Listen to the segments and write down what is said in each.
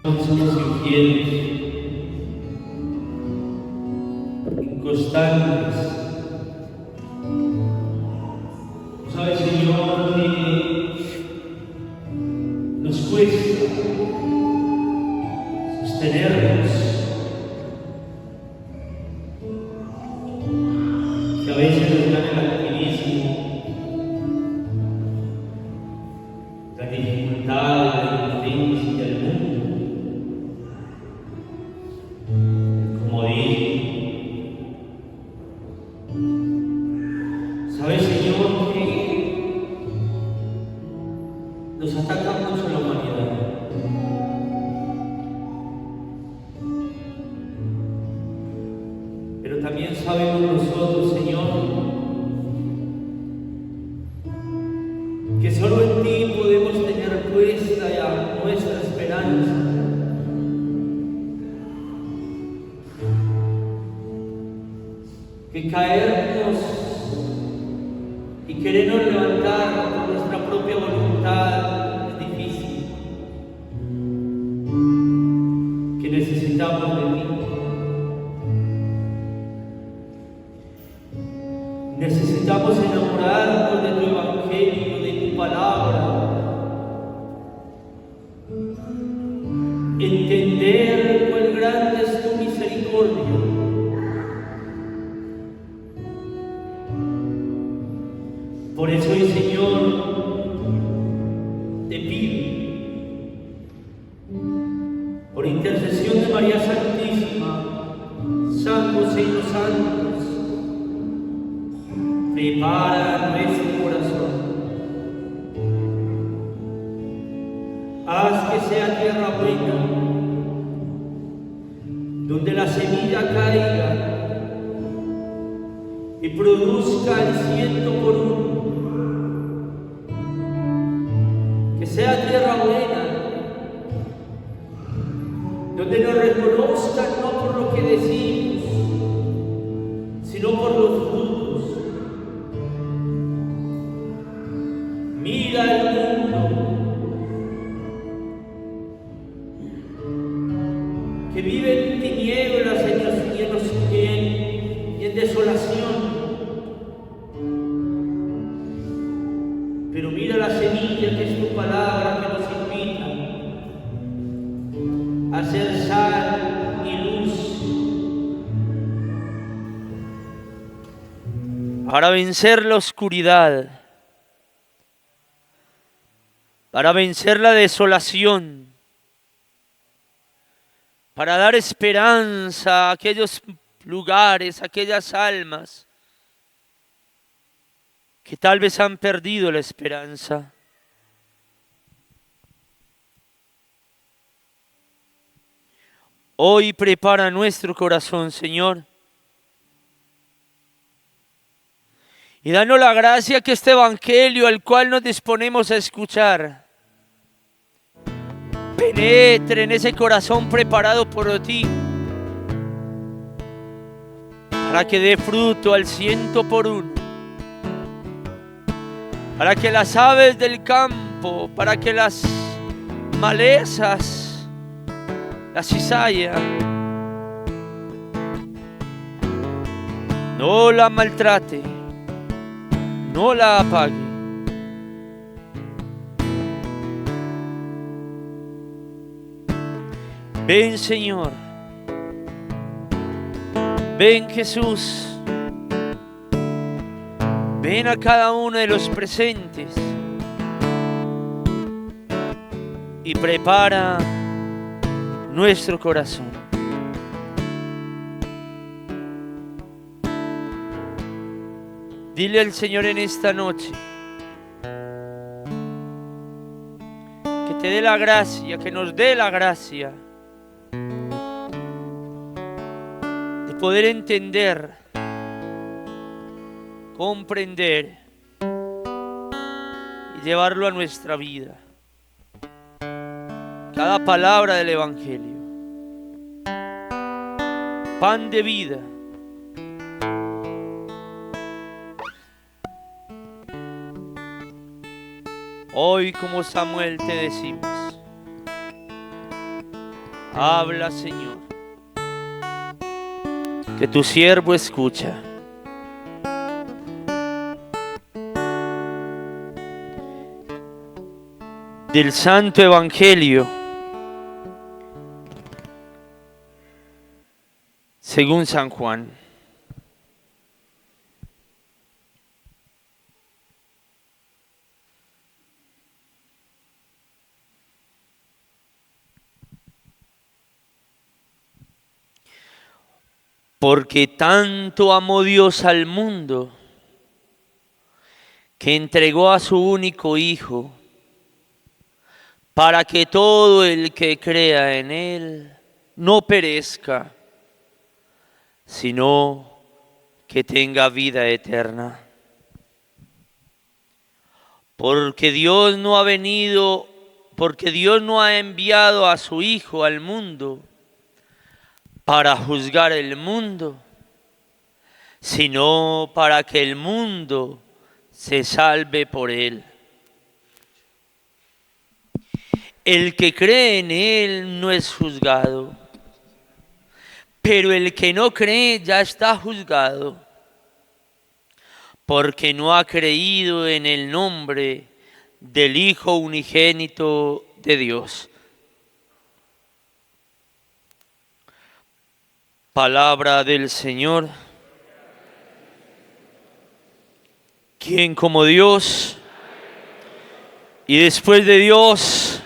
Somos infieles, inconstantes. ¿Sabes, Señor, que nos cuesta sostenernos? Que a veces nos gana el activismo, la dificultad, la impotencia del mundo, el comodismo. ¿Sabes, Señor, que nos ataca mucho la humanidad? Pero también sabemos nosotros, Señor, que solo en ti podemos tener puesta ya nuestra esperanza. Que caernos y querernos levantar por nuestra propia voluntad es difícil. Que necesitamos de ti. Necesitamos enamorarnos de tu evangelio, de tu palabra. Entender cuán grande es tu misericordia. Por eso hoy, Señor, te pido, por intercesión de María Santísima, San José y los santos, prepara nuestro corazón. Haz que sea tierra buena, donde la semilla caiga y produzca el 100 por 1. Que sea tierra buena, donde nos reconozcan no por lo que decimos, sino por los frutos. Mira el mundo que vive en tinieblas y en desolación. Pero mira la semilla que es tu palabra, que nos invita a ser sal y luz. Para vencer la oscuridad, para vencer la desolación, para dar esperanza a aquellos lugares, a aquellas almas que tal vez han perdido la esperanza. Hoy prepara nuestro corazón, Señor, y danos la gracia que este evangelio al cual nos disponemos a escuchar penetre en ese corazón preparado por ti, para que dé fruto al 100 por 1, para que las aves del campo, para que las malezas, la cizalla, no la maltrate, no la apague. Ven, Señor. Ven, Jesús. Ven a cada uno de los presentes y prepara nuestro corazón. Dile al Señor en esta noche que te dé la gracia, que nos dé la gracia de poder entender, comprender y llevarlo a nuestra vida. Cada palabra del Evangelio, pan de vida. Hoy, como Samuel, te decimos: Habla, Señor, que tu siervo escucha. Del Santo Evangelio según San Juan. Porque tanto amó Dios al mundo, que entregó a su único Hijo, para que todo el que crea en Él no perezca, sino que tenga vida eterna. Porque Dios no ha enviado a su Hijo al mundo para juzgar el mundo, sino para que el mundo se salve por Él. El que cree en Él no es juzgado, pero el que no cree ya está juzgado, porque no ha creído en el nombre del Hijo unigénito de Dios. Palabra del Señor. ¿Quién como Dios? Y después de Dios,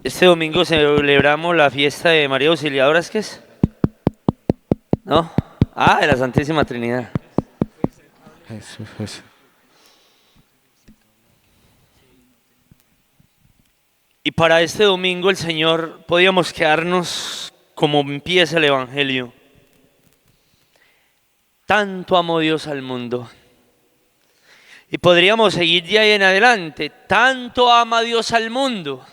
este domingo celebramos la fiesta de María Auxiliadora, ¿es que es? ¿No? Ah, de la Santísima Trinidad. Eso. Y para este domingo el Señor, podíamos quedarnos como empieza el Evangelio. Tanto amó Dios al mundo. Y podríamos seguir de ahí en adelante. Tanto ama Dios al mundo.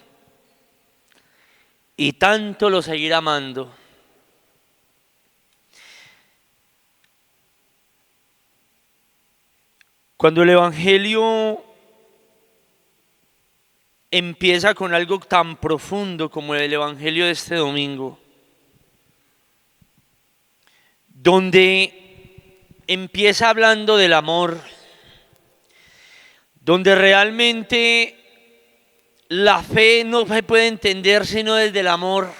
Y tanto lo seguirá amando. Cuando el Evangelio empieza con algo tan profundo como el Evangelio de este domingo, donde empieza hablando del amor, donde realmente la fe no se puede entender sino desde el amor.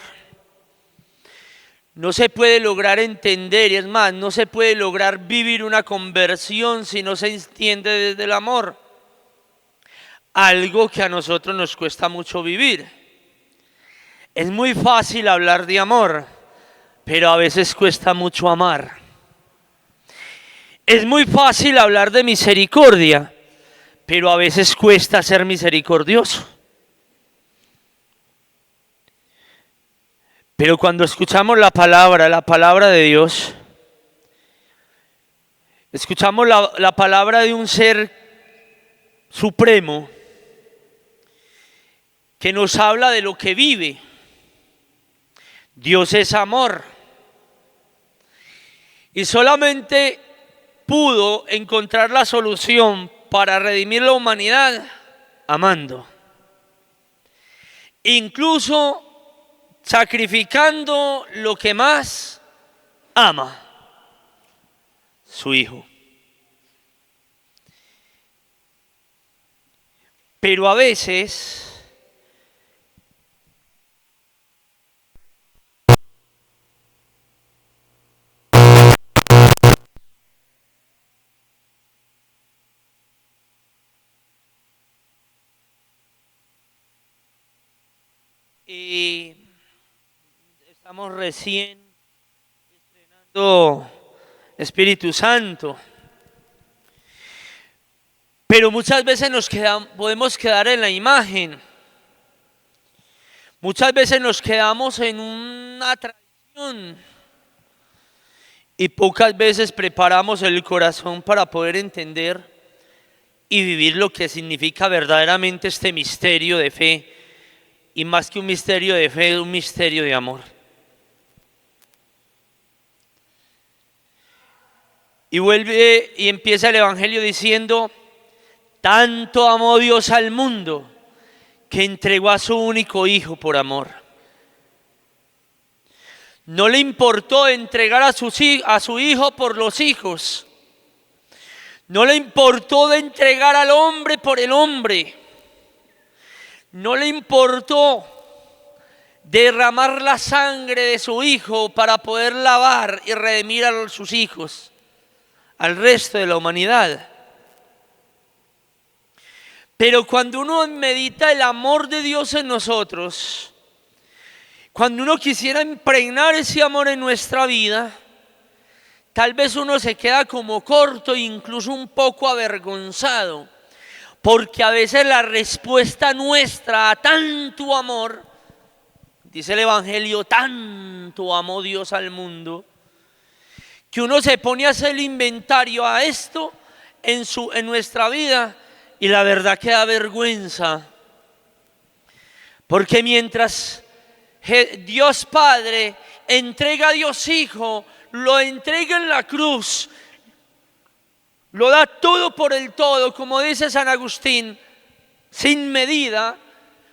No se puede lograr entender, y es más, no se puede lograr vivir una conversión si no se entiende desde el amor. Algo que a nosotros nos cuesta mucho vivir. Es muy fácil hablar de amor, pero a veces cuesta mucho amar. Es muy fácil hablar de misericordia, pero a veces cuesta ser misericordioso. Pero cuando escuchamos la palabra de Dios, escuchamos la palabra de un ser supremo que nos habla de lo que vive. Dios es amor. Y solamente pudo encontrar la solución para redimir la humanidad amando. Incluso sacrificando lo que más ama, su Hijo. Pero a veces estamos recién estrenando Espíritu Santo, pero muchas veces podemos quedar en la imagen, muchas veces nos quedamos en una tradición y pocas veces preparamos el corazón para poder entender y vivir lo que significa verdaderamente este misterio de fe. Y más que un misterio de fe, un misterio de amor. Y vuelve y empieza el Evangelio diciendo, Tanto amó Dios al mundo que entregó a su único hijo por amor. No le importó entregar a su hijo por los hijos. No le importó de entregar al hombre por el hombre. No le importó derramar la sangre de su hijo para poder lavar y redimir a sus hijos, al resto de la humanidad. Pero cuando uno medita el amor de Dios en nosotros, cuando uno quisiera impregnar ese amor en nuestra vida, tal vez uno se queda como corto e incluso un poco avergonzado, porque a veces la respuesta nuestra a tanto amor, dice el Evangelio, tanto amó Dios al mundo, que uno se pone a hacer el inventario a esto en nuestra vida y la verdad que da vergüenza. Porque mientras Dios Padre entrega a Dios Hijo, lo entrega en la cruz, lo da todo por el todo, como dice San Agustín, sin medida,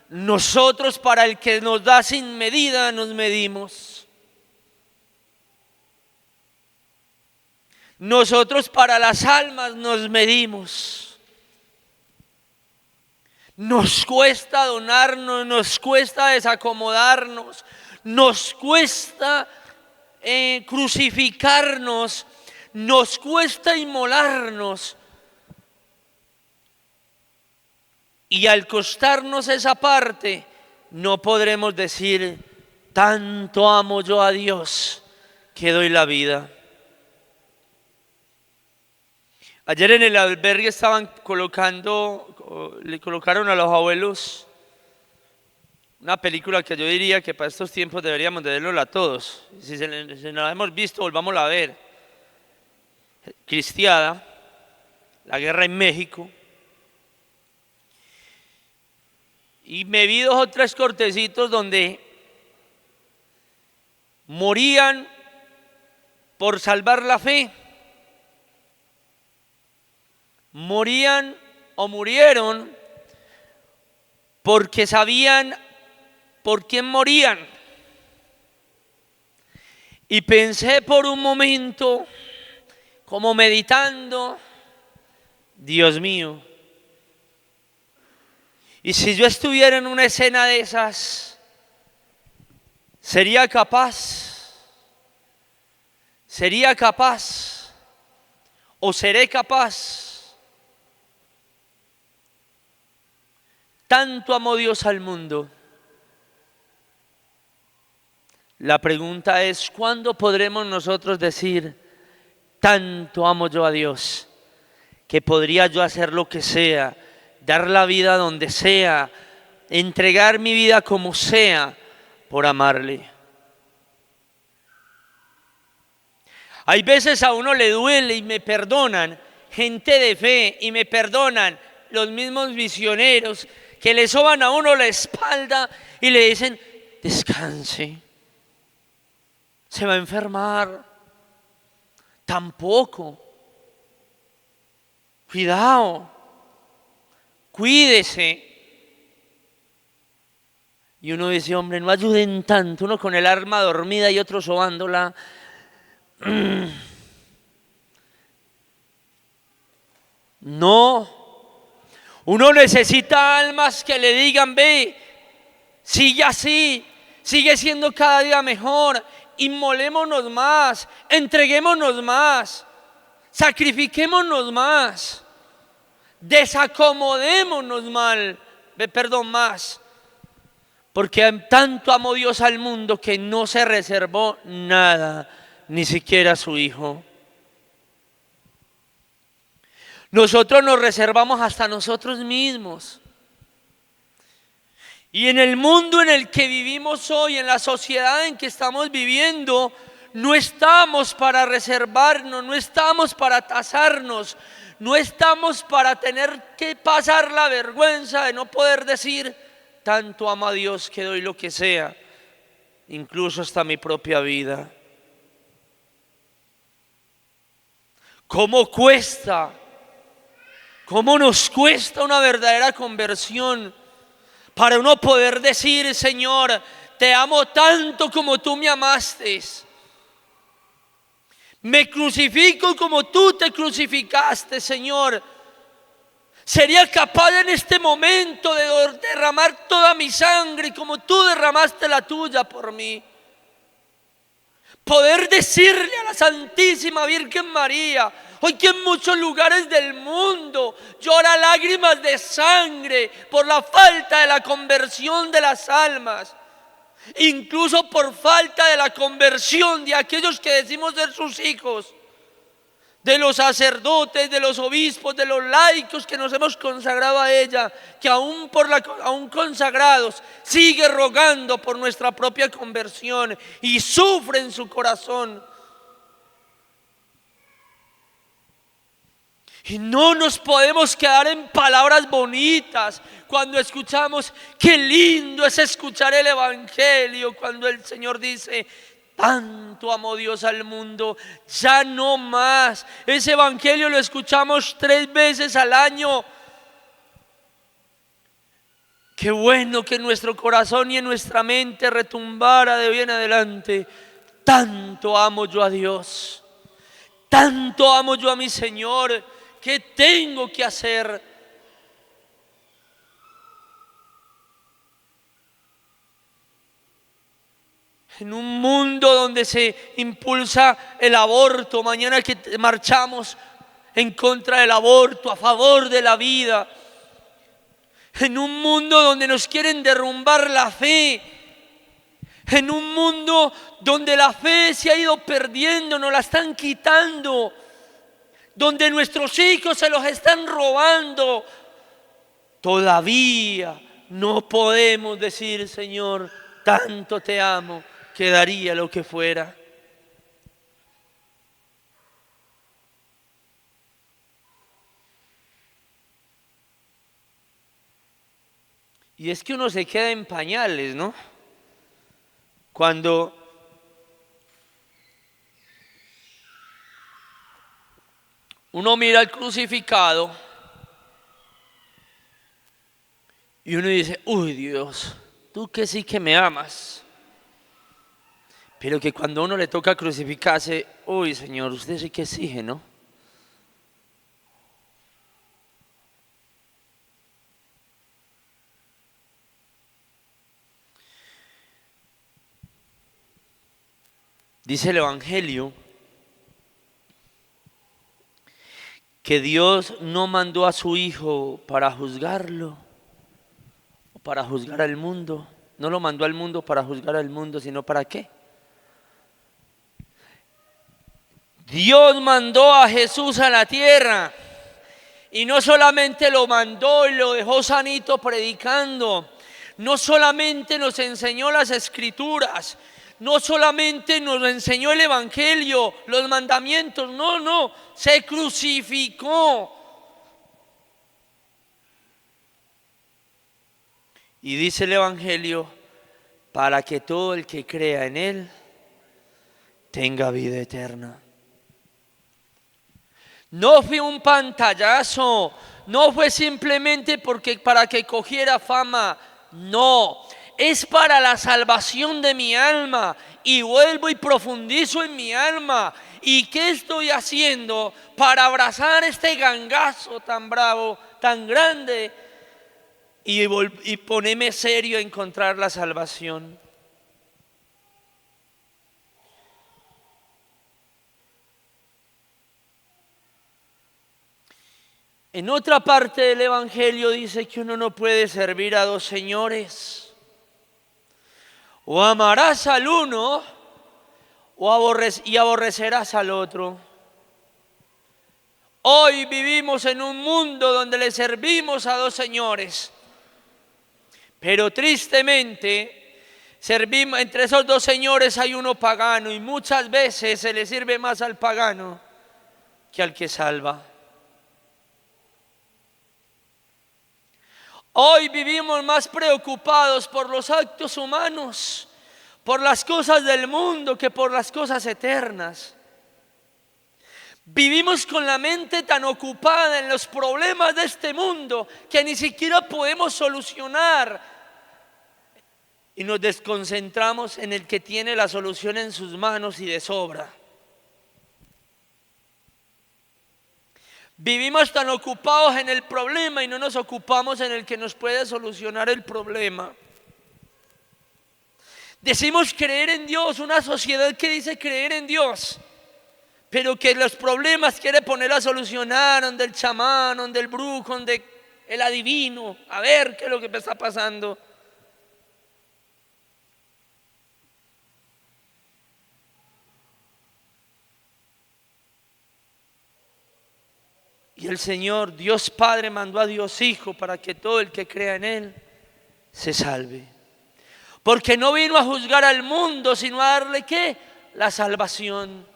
nosotros para el que nos da sin medida nos medimos. Nosotros para las almas nos medimos. Nos cuesta donarnos, nos cuesta desacomodarnos, nos cuesta crucificarnos, nos cuesta inmolarnos. Y al costarnos esa parte, no podremos decir, tanto amo yo a Dios que doy la vida. Ayer en el albergue le colocaron a los abuelos una película que yo diría que para estos tiempos deberíamos de verla a todos. Si no la hemos visto, volvámosla a ver. Cristiada, la guerra en México. Y me vi 2 o 3 cortecitos donde morían por salvar la fe. Morían o murieron porque sabían por quién morían. Y pensé por un momento, como meditando, Dios mío, y si yo estuviera en una escena de esas, ¿sería capaz o seré capaz? Tanto amó Dios al mundo. La pregunta es, ¿cuándo podremos nosotros decir, tanto amo yo a Dios, que podría yo hacer lo que sea, dar la vida donde sea, entregar mi vida como sea, por amarle? Hay veces a uno le duele y me perdonan, gente de fe, y me perdonan los mismos misioneros, que le soban a uno la espalda y le dicen, descanse, se va a enfermar, tampoco, cuidado, cuídese. Y uno dice, hombre, no ayuden tanto, uno con el arma dormida y otro sobándola. No. Uno necesita almas que le digan, ve, sigue así, sigue siendo cada día mejor, inmolémonos más, entreguémonos más, sacrifiquémonos más, desacomodémonos más, porque tanto amó Dios al mundo que no se reservó nada, ni siquiera a su Hijo. Nosotros nos reservamos hasta nosotros mismos. Y en el mundo en el que vivimos hoy, en la sociedad en que estamos viviendo, no estamos para reservarnos, no estamos para tasarnos, no estamos para tener que pasar la vergüenza de no poder decir, tanto amo a Dios que doy lo que sea, incluso hasta mi propia vida. ¿Cómo cuesta ¿Cómo nos cuesta una verdadera conversión para uno poder decir, Señor, te amo tanto como tú me amaste? Me crucifico como tú te crucificaste, Señor. Sería capaz en este momento de derramar toda mi sangre como tú derramaste la tuya por mí. Poder decirle a la Santísima Virgen María, hoy que en muchos lugares del mundo llora lágrimas de sangre por la falta de la conversión de las almas, incluso por falta de la conversión de aquellos que decimos ser sus hijos, de los sacerdotes, de los obispos, de los laicos que nos hemos consagrado a ella, que aún consagrados sigue rogando por nuestra propia conversión y sufre en su corazón. Y no nos podemos quedar en palabras bonitas cuando escuchamos, qué lindo es escuchar el Evangelio, cuando el Señor dice, tanto amó Dios al mundo, ya no más. Ese Evangelio lo escuchamos 3 veces al año. Qué bueno que en nuestro corazón y en nuestra mente retumbara de hoy en adelante, tanto amo yo a Dios, tanto amo yo a mi Señor. ¿Qué tengo que hacer? En un mundo donde se impulsa el aborto, mañana que marchamos en contra del aborto, a favor de la vida. En un mundo donde nos quieren derrumbar la fe. En un mundo donde la fe se ha ido perdiendo, nos la están quitando. Donde nuestros hijos se los están robando. Todavía no podemos decir, Señor, tanto te amo, que daría lo que fuera. Y es que uno se queda en pañales, ¿no? Cuando uno mira al crucificado y uno dice, uy Dios, tú que sí que me amas. Pero que cuando a uno le toca crucificarse, uy Señor, usted sí que exige, ¿no? Dice el Evangelio que Dios no mandó a su Hijo para juzgarlo o para juzgar al mundo. No lo mandó al mundo para juzgar al mundo, sino ¿para qué? Dios mandó a Jesús a la tierra y no solamente lo mandó y lo dejó sanito predicando, no solamente nos enseñó las Escrituras, no solamente nos enseñó el Evangelio, los mandamientos, no, se crucificó. Y dice el Evangelio, para que todo el que crea en Él tenga vida eterna. No fue un pantallazo, no fue simplemente para que cogiera fama, no. Es para la salvación de mi alma. Y vuelvo y profundizo en mi alma. ¿Y qué estoy haciendo para abrazar este gangazo tan bravo, tan grande? Y ponerme serio a encontrar la salvación. En otra parte del Evangelio dice que uno no puede servir a 2 señores. O amarás al uno y aborrecerás al otro. Hoy vivimos en un mundo donde le servimos a 2 señores. Pero tristemente, entre esos 2 señores hay uno pagano y muchas veces se le sirve más al pagano que al que salva. Hoy vivimos más preocupados por los actos humanos, por las cosas del mundo que por las cosas eternas. Vivimos con la mente tan ocupada en los problemas de este mundo que ni siquiera podemos solucionar y nos desconcentramos en el que tiene la solución en sus manos y de sobra. Vivimos tan ocupados en el problema y no nos ocupamos en el que nos puede solucionar el problema. Decimos creer en Dios, una sociedad que dice creer en Dios, pero que los problemas quiere poner a solucionar donde el chamán, donde el brujo, donde el adivino, a ver qué es lo que me está pasando. Y el Señor, Dios Padre, mandó a Dios Hijo para que todo el que crea en Él se salve. Porque no vino a juzgar al mundo, sino a darle ¿qué? La salvación.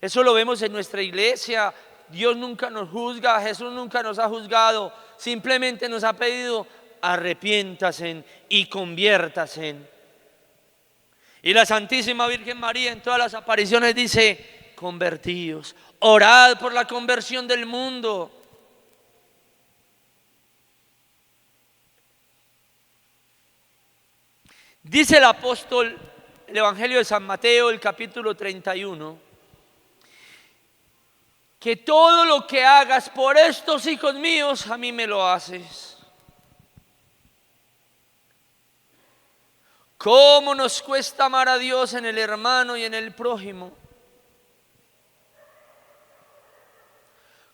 Eso lo vemos en nuestra iglesia. Dios nunca nos juzga, Jesús nunca nos ha juzgado. Simplemente nos ha pedido arrepiéntase y conviértase. Y la Santísima Virgen María en todas las apariciones dice: convertíos, orad por la conversión del mundo. Dice el apóstol, el Evangelio de San Mateo, el capítulo 31, que todo lo que hagas por estos hijos míos, a mí me lo haces. ¿Cómo nos cuesta amar a Dios en el hermano y en el prójimo?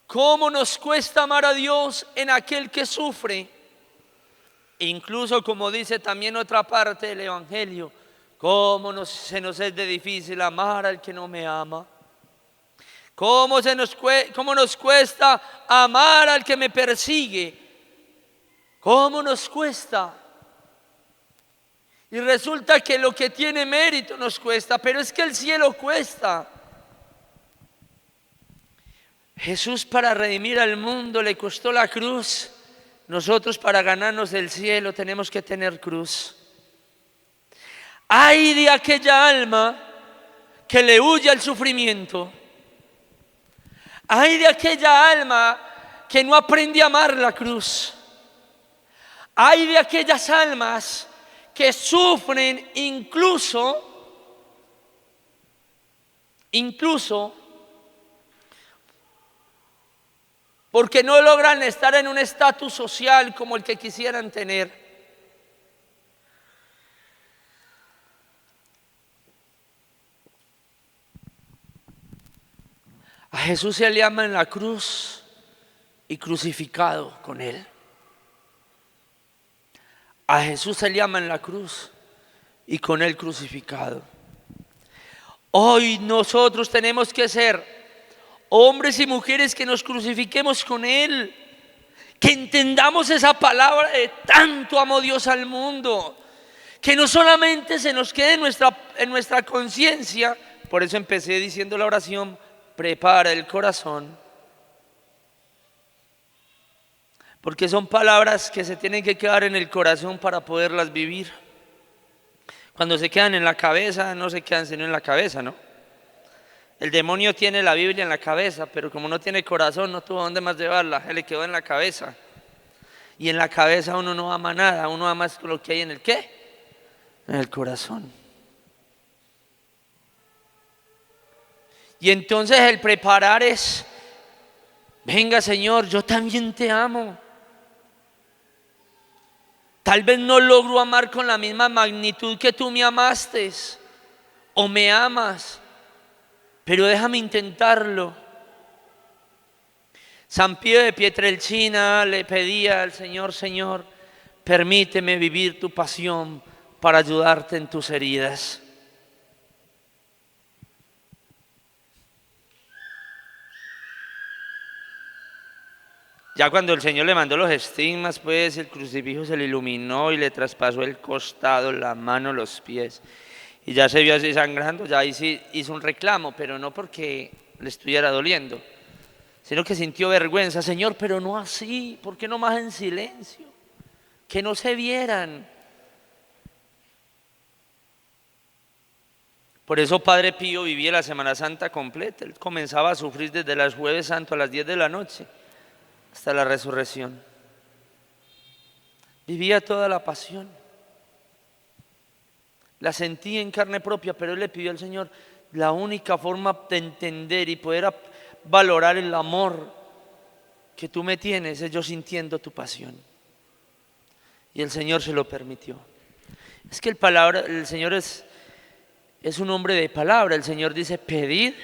¿Cómo nos cuesta amar a Dios en aquel que sufre? Incluso, como dice también otra parte del Evangelio, ¿cómo se nos es de difícil amar al que no me ama? ¿Cómo nos cuesta amar al que me persigue? ¿Cómo nos cuesta? Y resulta que lo que tiene mérito nos cuesta, pero es que el cielo cuesta. Jesús para redimir al mundo le costó la cruz. Nosotros para ganarnos el cielo tenemos que tener cruz. Ay de aquella alma que le huye al sufrimiento. Ay de aquella alma que no aprende a amar la cruz. Ay de aquellas almas que sufren incluso porque no logran estar en un estatus social como el que quisieran tener. A Jesús se le ama en la cruz y crucificado con Él. A Jesús se le ama en la cruz y con Él crucificado. Hoy nosotros tenemos que ser hombres y mujeres que nos crucifiquemos con Él, que entendamos esa palabra de tanto amó Dios al mundo, que no solamente se nos quede en nuestra conciencia. Por eso empecé diciendo la oración: prepara el corazón, porque son palabras que se tienen que quedar en el corazón para poderlas vivir. Cuando se quedan en la cabeza, no se quedan sino en la cabeza, ¿no? El demonio tiene la Biblia en la cabeza, pero como no tiene corazón, no tuvo dónde más llevarla, se le quedó en la cabeza. Y en la cabeza uno no ama nada, uno ama lo que hay en el ¿qué? En el corazón. Y entonces el preparar es: venga Señor, yo también te amo. Tal vez no logro amar con la misma magnitud que tú me amaste o me amas, pero déjame intentarlo. San Pío de Pietrelcina le pedía al Señor: Señor, permíteme vivir tu pasión para ayudarte en tus heridas. Ya cuando el Señor le mandó los estigmas, pues el crucifijo se le iluminó y le traspasó el costado, la mano, los pies. Y ya se vio así sangrando, ya ahí sí hizo un reclamo, pero no porque le estuviera doliendo, sino que sintió vergüenza. Señor, pero no así, ¿por qué no más en silencio? Que no se vieran. Por eso Padre Pío vivía la Semana Santa completa. Él comenzaba a sufrir desde el Jueves Santo a las 10 de la noche hasta la resurrección. Vivía toda la pasión. La sentía en carne propia, pero él le pidió al Señor: la única forma de entender y poder valorar el amor que tú me tienes es yo sintiendo tu pasión. Y el Señor se lo permitió. Es que el Señor es un hombre de palabra. El Señor dice: pedid.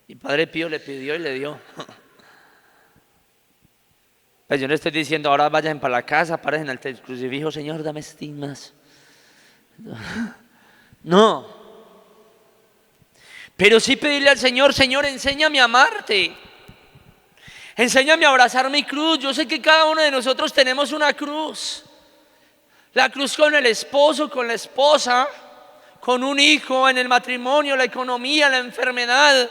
Y Padre Pío le pidió y le dio. Pues yo no estoy diciendo ahora vayan para la casa, paren ante el crucifijo: Señor, dame estigmas. No. Pero sí pedirle al Señor: Señor, enséñame a amarte. Enséñame a abrazar mi cruz. Yo sé que cada uno de nosotros tenemos una cruz. La cruz con el esposo, con la esposa, con un hijo, en el matrimonio, la economía, la enfermedad.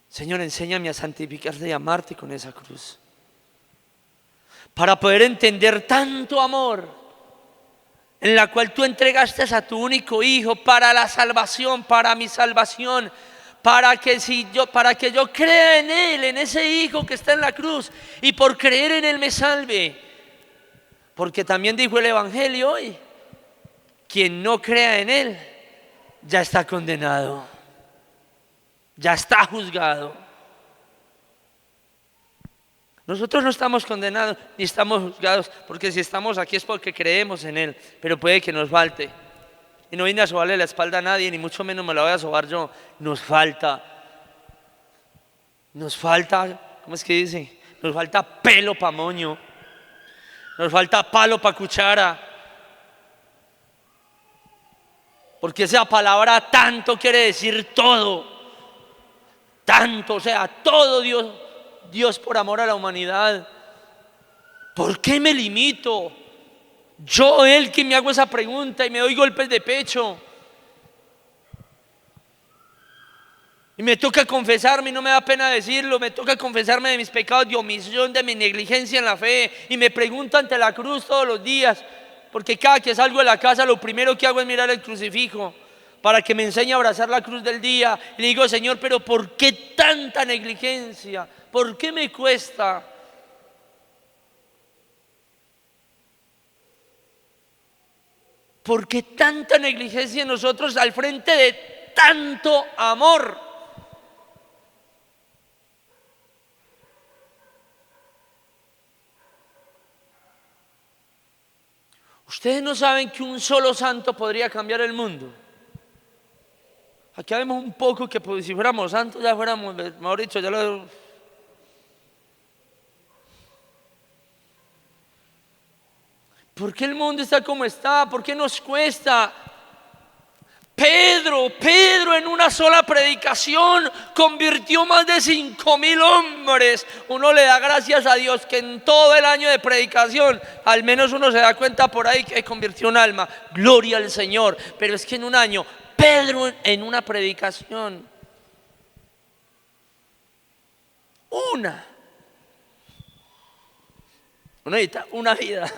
Señor, enséñame a santificarte y amarte con esa cruz, para poder entender tanto amor en la cual tú entregaste a tu único hijo para la salvación, para mi salvación, para que yo crea en él, en ese hijo que está en la cruz, y por creer en él me salve. Porque también dijo el Evangelio hoy: quien no crea en él ya está condenado, ya está juzgado. Nosotros no estamos condenados ni estamos juzgados, porque si estamos aquí es porque creemos en él, pero puede que nos falte. Y no vine a sobarle la espalda a nadie, ni mucho menos me la voy a sobar yo. Nos falta, ¿cómo es que dice? Nos falta pelo pa' moño, nos falta palo pa' cuchara. Porque esa palabra tanto quiere decir todo. Tanto, o sea, todo Dios por amor a la humanidad. ¿Por qué me limito? Yo, el que me hago esa pregunta y me doy golpes de pecho. Y me toca confesarme, y no me da pena decirlo, me toca confesarme de mis pecados de omisión, de mi negligencia en la fe. Y me pregunto ante la cruz todos los días, porque cada que salgo de la casa lo primero que hago es mirar el crucifijo, para que me enseñe a abrazar la cruz del día. Y le digo: Señor, pero ¿por qué tanta negligencia? ¿Por qué me cuesta? ¿Por qué tanta negligencia en nosotros al frente de tanto amor? Ustedes no saben que un solo santo podría cambiar el mundo. Aquí vemos un poco que si fuéramos santos ya fuéramos, mejor dicho, ya lo... ¿Por qué el mundo está como está? ¿Por qué nos cuesta? Pedro en una sola predicación convirtió más de 5,000 hombres. Uno le da gracias a Dios que en todo el año de predicación al menos uno se da cuenta por ahí que convirtió un alma. Gloria al Señor. Pero es que en un año, Pedro en una predicación, uno necesita una vida.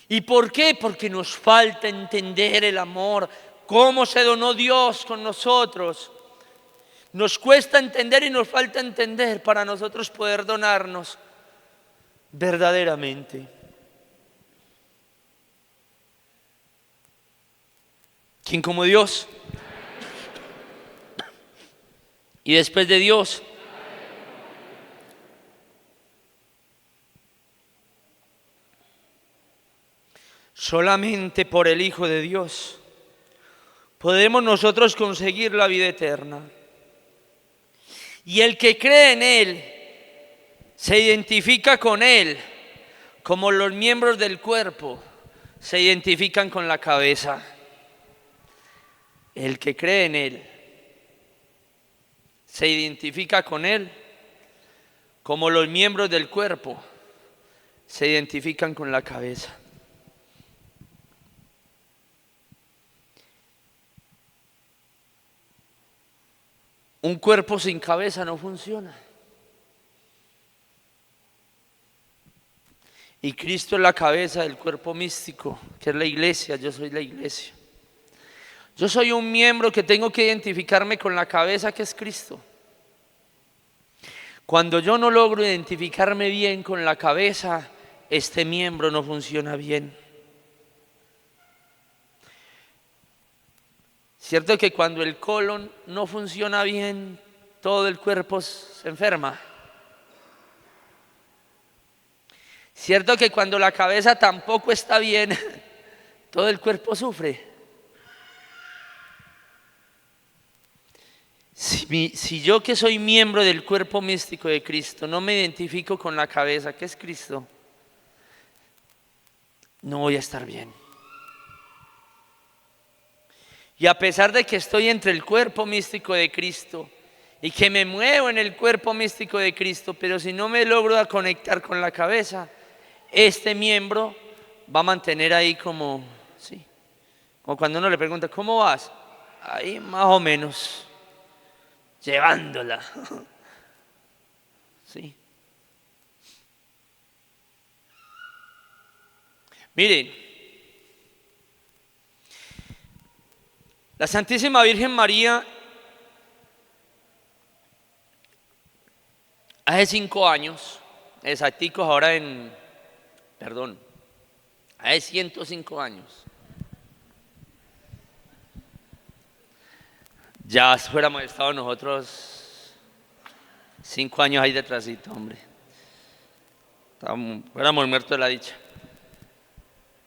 ¿Y por qué? Porque nos falta entender el amor, cómo se donó Dios con nosotros. Nos cuesta entender y nos falta entender para nosotros poder donarnos verdaderamente. ¿Quién como Dios? Y después de Dios, solamente por el Hijo de Dios podemos nosotros conseguir la vida eterna. Y el que cree en Él se identifica con Él, como los miembros del cuerpo se identifican con la cabeza. El que cree en Él se identifica con Él, como los miembros del cuerpo se identifican con la cabeza. Un cuerpo sin cabeza no funciona. Y Cristo es la cabeza del cuerpo místico, que es la iglesia. Yo soy la iglesia. Yo soy un miembro que tengo que identificarme con la cabeza, que es Cristo. Cuando yo no logro identificarme bien con la cabeza, este miembro no funciona bien. Cierto que cuando el colon no funciona bien, todo el cuerpo se enferma. Cierto que cuando la cabeza tampoco está bien, todo el cuerpo sufre. Si yo, que soy miembro del cuerpo místico de Cristo, no me identifico con la cabeza, que es Cristo, no voy a estar bien. Y a pesar de que estoy entre el cuerpo místico de Cristo y que me muevo en el cuerpo místico de Cristo, pero si no me logro conectar con la cabeza, este miembro va a mantener ahí como, sí, como cuando uno le pregunta, ¿cómo vas? Ahí más o menos, llevándola. Sí. Miren, la Santísima Virgen María hace 5 años, exacticos ahora hace 105 años. Ya fuéramos estado nosotros 5 años ahí detrásito, hombre. Fuéramos muertos de la dicha.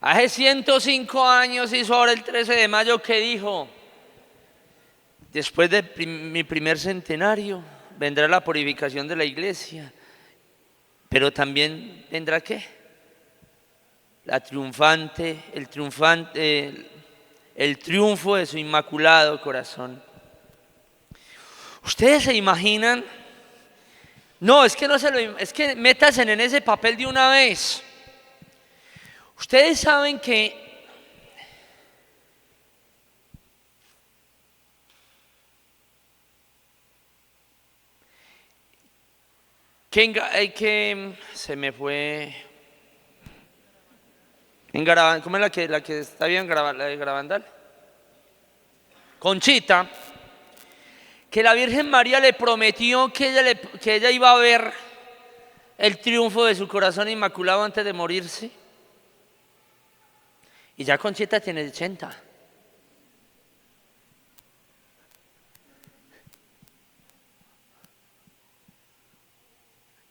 Hace 105 años hizo ahora el 13 de mayo que dijo: después de mi primer centenario vendrá la purificación de la iglesia, pero también vendrá ¿qué? El triunfo de su inmaculado corazón. ¿Ustedes se imaginan? No, es que métanse en ese papel de una vez. Ustedes saben que se me fue en Garabandal. ¿Cómo es la que está bien, la de Garabandal? Conchita, que la Virgen María le prometió que ella iba a ver el triunfo de su corazón inmaculado antes de morirse. Y ya Conchita tiene 80.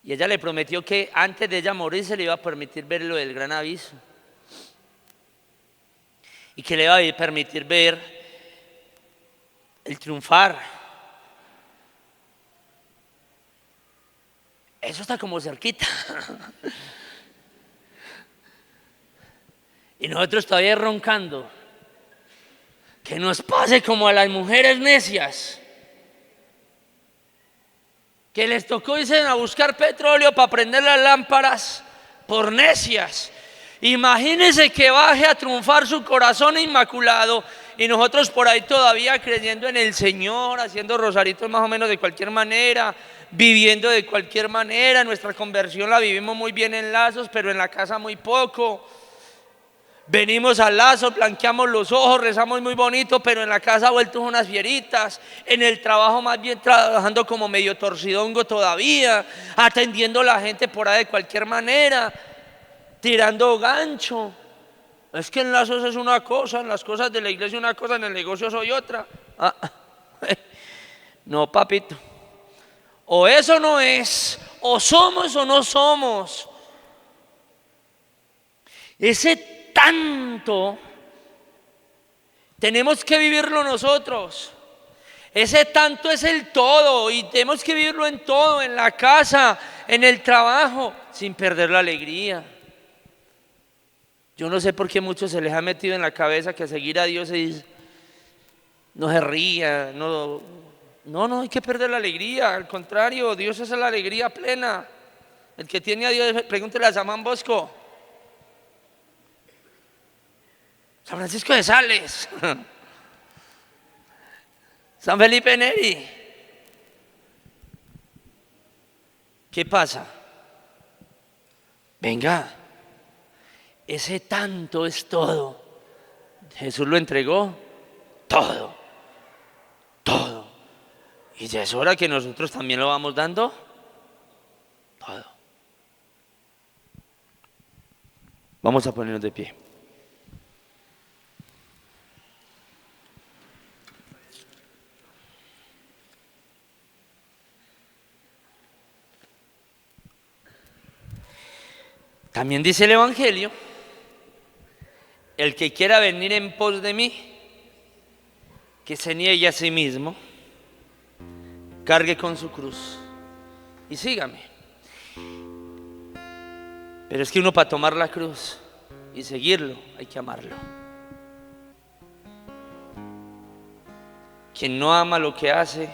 Y ella le prometió que antes de ella morir se le iba a permitir ver lo del gran aviso. Y que le iba a permitir ver el triunfar. Eso está como cerquita. Y nosotros todavía roncando. Que nos pase como a las mujeres necias, que les tocó irse a buscar petróleo para prender las lámparas por necias. Imagínense que baje a triunfar su corazón inmaculado y nosotros por ahí todavía creyendo en el Señor, haciendo rosaritos más o menos de cualquier manera, viviendo de cualquier manera. Nuestra conversión la vivimos muy bien en Lazos, pero en la casa muy poco. Venimos al Lazo, blanqueamos los ojos, rezamos muy bonito, pero en la casa vueltos unas fieritas. En el trabajo más bien trabajando como medio torcidongo todavía, atendiendo a la gente por ahí de cualquier manera, tirando gancho. Es que en Lazos es una cosa, en las cosas de la iglesia una cosa, en el negocio soy otra. No, papito. O eso no es, o somos o no somos. Ese tanto tenemos que vivirlo nosotros. Ese tanto es el todo y tenemos que vivirlo en todo, en la casa, en el trabajo, sin perder la alegría. Yo no sé por qué muchos se les ha metido en la cabeza que seguir a Dios es no se ría, no hay que perder la alegría. Al contrario, Dios es la alegría plena. El que tiene a Dios, pregúntele a Samán Bosco, San Francisco de Sales, San Felipe Neri. ¿Qué pasa? Venga, ese tanto es todo. Jesús lo entregó todo, todo. Y ya es hora que nosotros también lo vamos dando todo. Vamos a ponernos de pie. También dice el Evangelio, el que quiera venir en pos de mí, que se niegue a sí mismo, cargue con su cruz y sígame. Pero es que uno para tomar la cruz y seguirlo hay que amarlo. Quien no ama lo que hace,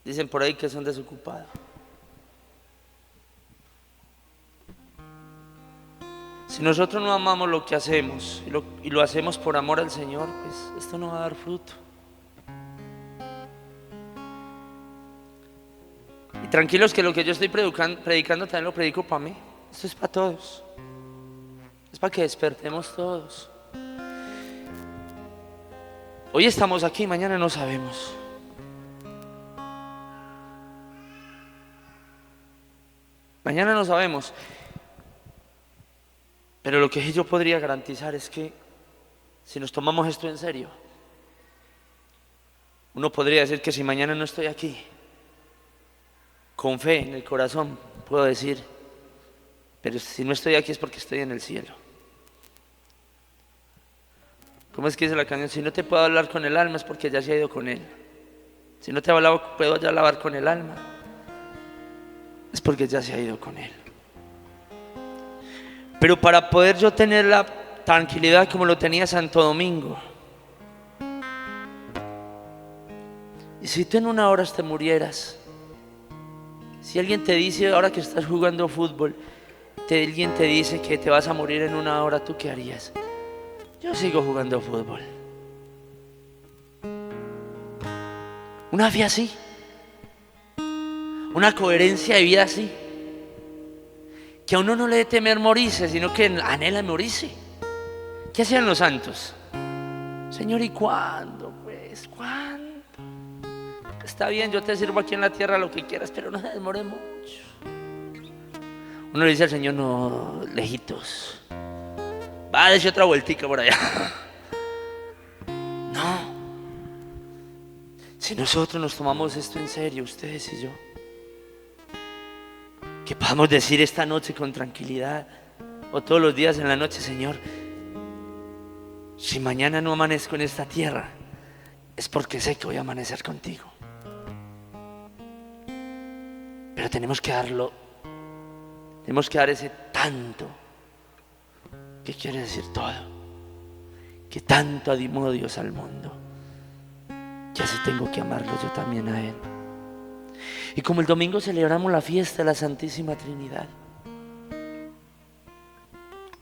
dicen por ahí que son desocupados. Si nosotros no amamos lo que hacemos y lo hacemos por amor al Señor, pues esto no va a dar fruto. Y tranquilos que lo que yo estoy predicando también lo predico para mí. Esto es para todos. Es para que despertemos todos. Hoy estamos aquí, mañana no sabemos. Mañana no sabemos. Pero lo que yo podría garantizar es que si nos tomamos esto en serio, uno podría decir que si mañana no estoy aquí, con fe en el corazón puedo decir, pero si no estoy aquí es porque estoy en el cielo. ¿Cómo es que dice la canción? Si no te puedo hablar con el alma es porque ya se ha ido con él. Si no te puedo ya hablar con el alma es porque ya se ha ido con él. Pero para poder yo tener la tranquilidad como lo tenía Santo Domingo, y si tú en una hora te murieras, si alguien te dice ahora que estás jugando fútbol, alguien te dice que te vas a morir en una hora, ¿tú qué harías? Yo sigo jugando fútbol. Una fe así, una coherencia de vida así, que a uno no le dé temer morirse, sino que anhela morirse. ¿Qué hacían los santos? Señor, ¿y cuándo? Pues, ¿cuándo? Está bien, yo te sirvo aquí en la tierra lo que quieras, pero no se demore mucho. Uno le dice al Señor, no, lejitos. Va a decir otra vueltica por allá. No. Si nosotros nos tomamos esto en serio, ustedes y yo, que podamos decir esta noche con tranquilidad o todos los días en la noche, Señor, si mañana no amanezco en esta tierra es porque sé que voy a amanecer contigo. Pero tenemos que dar ese tanto, que quiere decir todo, que tanto amó Dios al mundo, que así tengo que amarlo yo también a Él. Y como el domingo celebramos la fiesta de la Santísima Trinidad,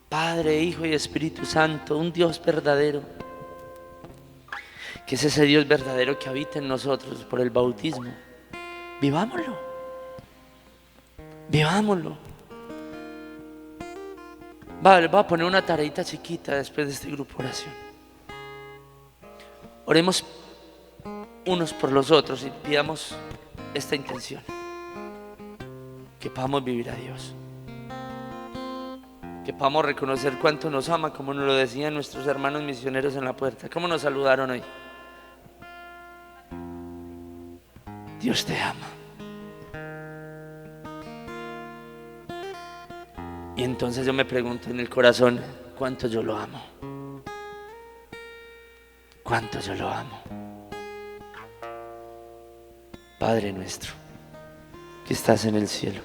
Padre, Hijo y Espíritu Santo, un Dios verdadero, que es ese Dios verdadero que habita en nosotros por el bautismo, vivámoslo, vivámoslo. Vale, voy a poner una tareita chiquita después de este grupo de oración. Oremos unos por los otros y pidamos esta intención, que podamos vivir a Dios, que podamos reconocer cuánto nos ama, como nos lo decían nuestros hermanos misioneros en la puerta. ¿Cómo nos saludaron hoy? Dios te ama. Y entonces yo me pregunto en el corazón, ¿cuánto yo lo amo? ¿Cuánto yo lo amo? Padre nuestro, que estás en el cielo,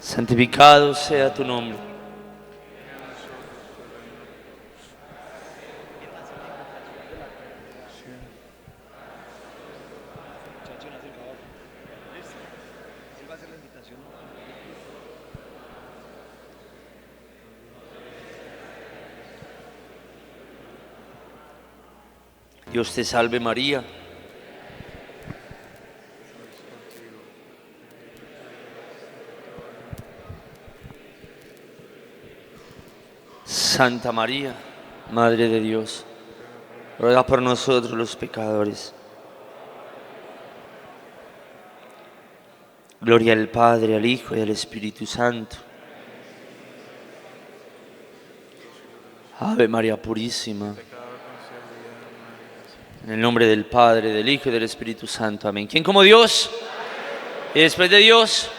santificado sea tu nombre. Dios te salve María, Santa María, Madre de Dios, ruega por nosotros los pecadores. Gloria al Padre, al Hijo y al Espíritu Santo. Ave María Purísima. En el nombre del Padre, del Hijo y del Espíritu Santo. Amén. ¿Quién como Dios? Y después de Dios,